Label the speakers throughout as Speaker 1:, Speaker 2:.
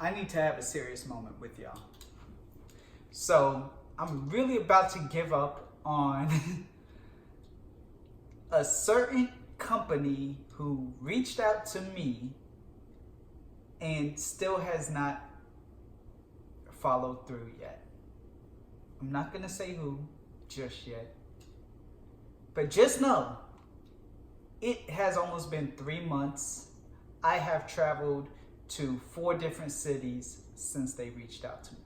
Speaker 1: I need to have a serious moment with y'all. So I'm really about to give up on a certain company who reached out to me and still has not followed through yet. I'm not gonna say who just yet, but just know it has almost been 3 months. I have traveled to 4 different cities since they reached out to me.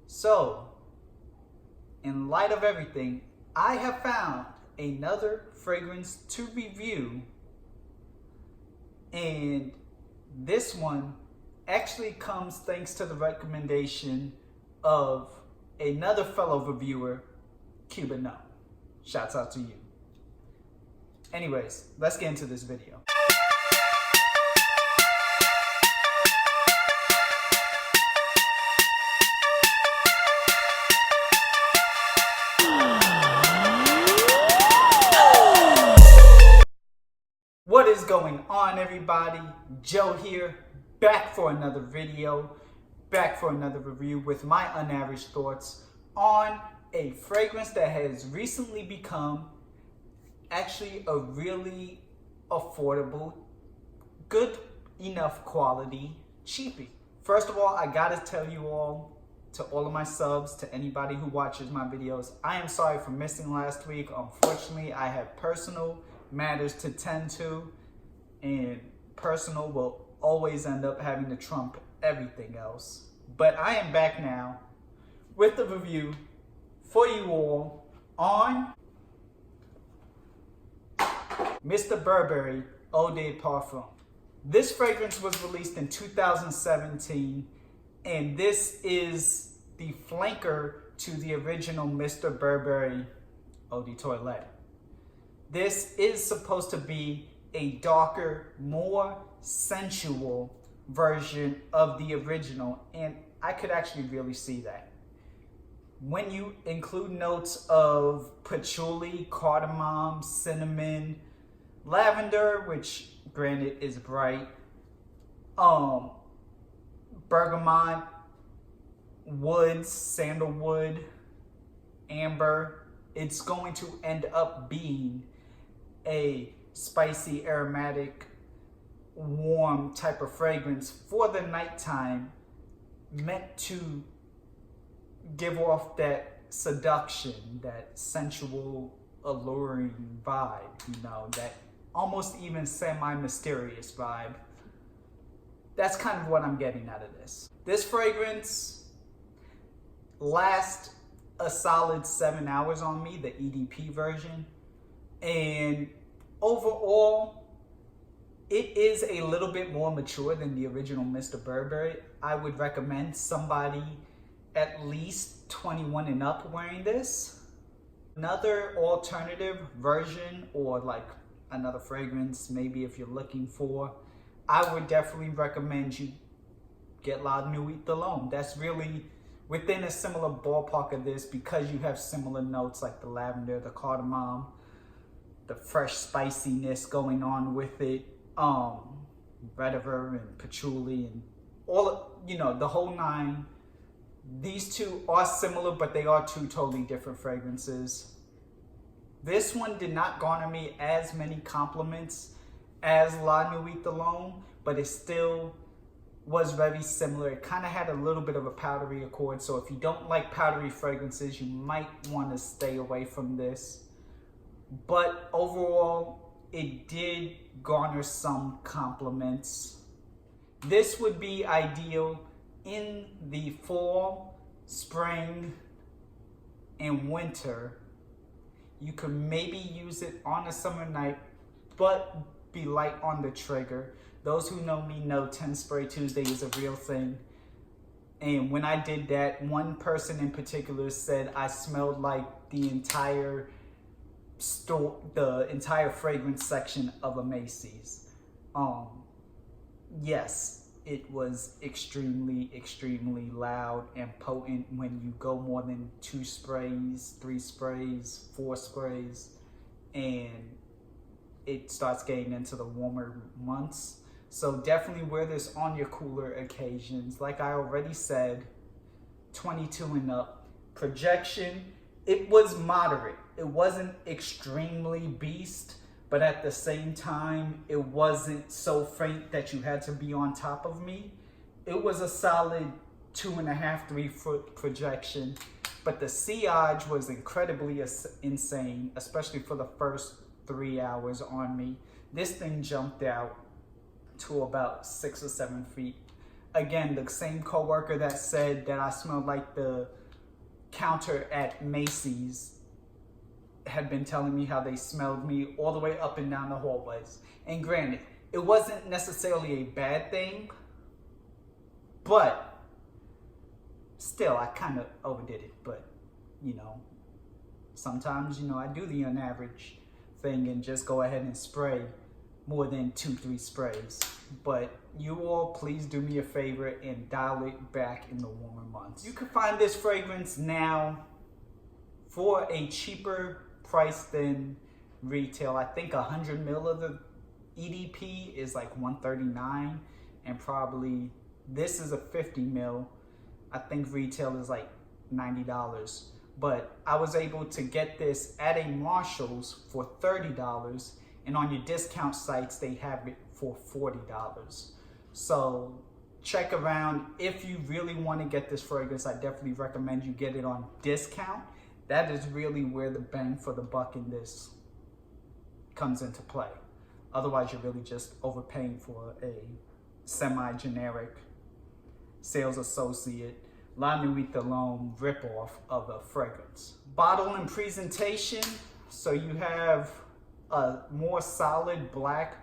Speaker 1: So, in light of everything, I have found another fragrance to review, and this one actually comes thanks to the recommendation of another fellow reviewer, Cuban No. Shouts out to you. Anyways, let's get into this video. What is going on, everybody? Joe here, back for another video, back for another review with my unAVERAGE thoughts on a fragrance that has recently become actually a really affordable, good enough quality cheapie. First of all, I gotta tell you all, to all of my subs, to anybody who watches my videos, I am sorry for missing last week. Unfortunately, I had personal matters to tend to, and personal will always end up having to trump everything else. But I am back now with the review for you all on Mr. Burberry Eau de Parfum. This fragrance was released in 2017, and this is the flanker to the original Mr. Burberry Eau de Toilette. This is supposed to be a darker, more sensual version of the original, and I could actually really see that. When you include notes of patchouli, cardamom, cinnamon, lavender, which granted is bright, bergamot, woods, sandalwood, amber, it's going to end up being a spicy, aromatic, warm type of fragrance for the nighttime, meant to give off that seduction, that sensual, alluring vibe, you know, that almost even semi-mysterious vibe. That's kind of what I'm getting out of this. This fragrance lasts a solid 7 hours on me, the EDP version. And overall, it is a little bit more mature than the original Mr. Burberry. I would recommend somebody at least 21 and up wearing this. Another alternative version, or like another fragrance, maybe if you're looking for, I would definitely recommend you get La Nuit d'Alone. That's really within a similar ballpark of this, because you have similar notes like the lavender, the cardamom, the fresh spiciness going on with it, vetiver and patchouli and all, you know, the whole nine. These two are similar, but they are two totally different fragrances. This one did not garner me as many compliments as La Nuit d'Alone, but it still was very similar. It kind of had a little bit of a powdery accord, so if you don't like powdery fragrances, you might want to stay away from this. But overall, it did garner some compliments. This would be ideal in the fall, spring, and winter. You could maybe use it on a summer night, but be light on the trigger. Those who know me know 10 Spray Tuesday is a real thing. And when I did that, one person in particular said I smelled like the entire store, the entire fragrance section of a Macy's. Yes, it was extremely, extremely loud and potent when you go more than 2 sprays, 3 sprays, 4 sprays, and it starts getting into the warmer months. So definitely wear this on your cooler occasions. Like I already said, 22 and up. Projection, it was moderate. It wasn't extremely beast, but at the same time, it wasn't so faint that you had to be on top of me. It was a solid 2.5, 3 foot projection, but the sillage was incredibly insane, especially for the first 3 hours on me. This thing jumped out to about 6 or 7 feet. Again, the same coworker that said that I smelled like the counter at Macy's had been telling me how they smelled me all the way up and down the hallways. And granted, it wasn't necessarily a bad thing, but still, I kind of overdid it. But, you know, sometimes, you know, I do the unAVERAGE thing and just go ahead and spray more than 2-3 sprays. But you all, please do me a favor and dial it back in the warmer months. You can find this fragrance now for a cheaper price than retail. I think 100 ml of the EDP is like $139, and probably this is a 50 ml. I think retail is like $90. But I was able to get this at a Marshall's for $30, and on your discount sites they have it for $40. So check around. If you really want to get this fragrance, I definitely recommend you get it on discount. That is really where the bang for the buck in this comes into play. Otherwise, you're really just overpaying for a semi-generic sales associate, La Nuit Alone ripoff of a fragrance. Bottle and presentation. So you have a more solid black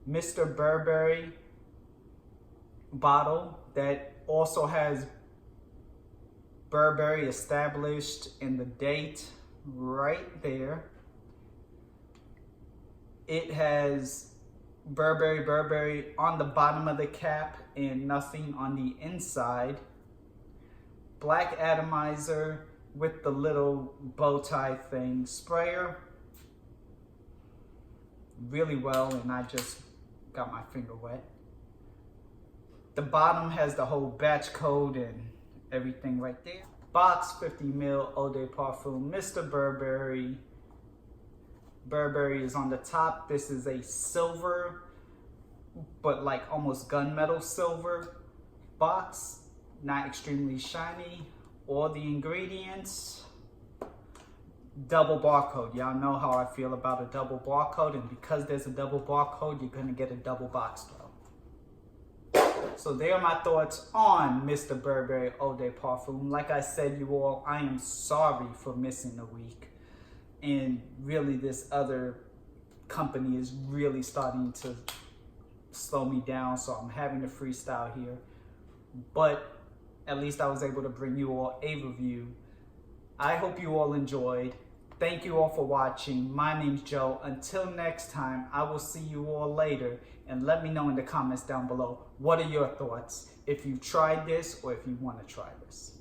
Speaker 1: Mr. Burberry bottle that also has Burberry established in the date right there. It has Burberry on the bottom of the cap and nothing on the inside. Black atomizer with the little bow tie thing. Sprayer really well, and I just got my finger wet. The bottom has the whole batch code and everything right there. Box 50 ml Eau de Parfum, Mr. Burberry. Burberry is on the top. This is a silver, but like almost gunmetal silver box. Not extremely shiny. All the ingredients. Double barcode. Y'all know how I feel about a double barcode, and because there's a double barcode, you're gonna get a double box though. So there are my thoughts on Mr. Burberry Eau de Parfum. Like I said, you all, I am sorry for missing a week. And really, this other company is really starting to slow me down, so I'm having to freestyle here. But at least I was able to bring you all a review. I hope you all enjoyed. Thank you all for watching. My name's Joe. Until next time, I will see you all later. And let me know in the comments down below, what are your thoughts if you've tried this or if you want to try this.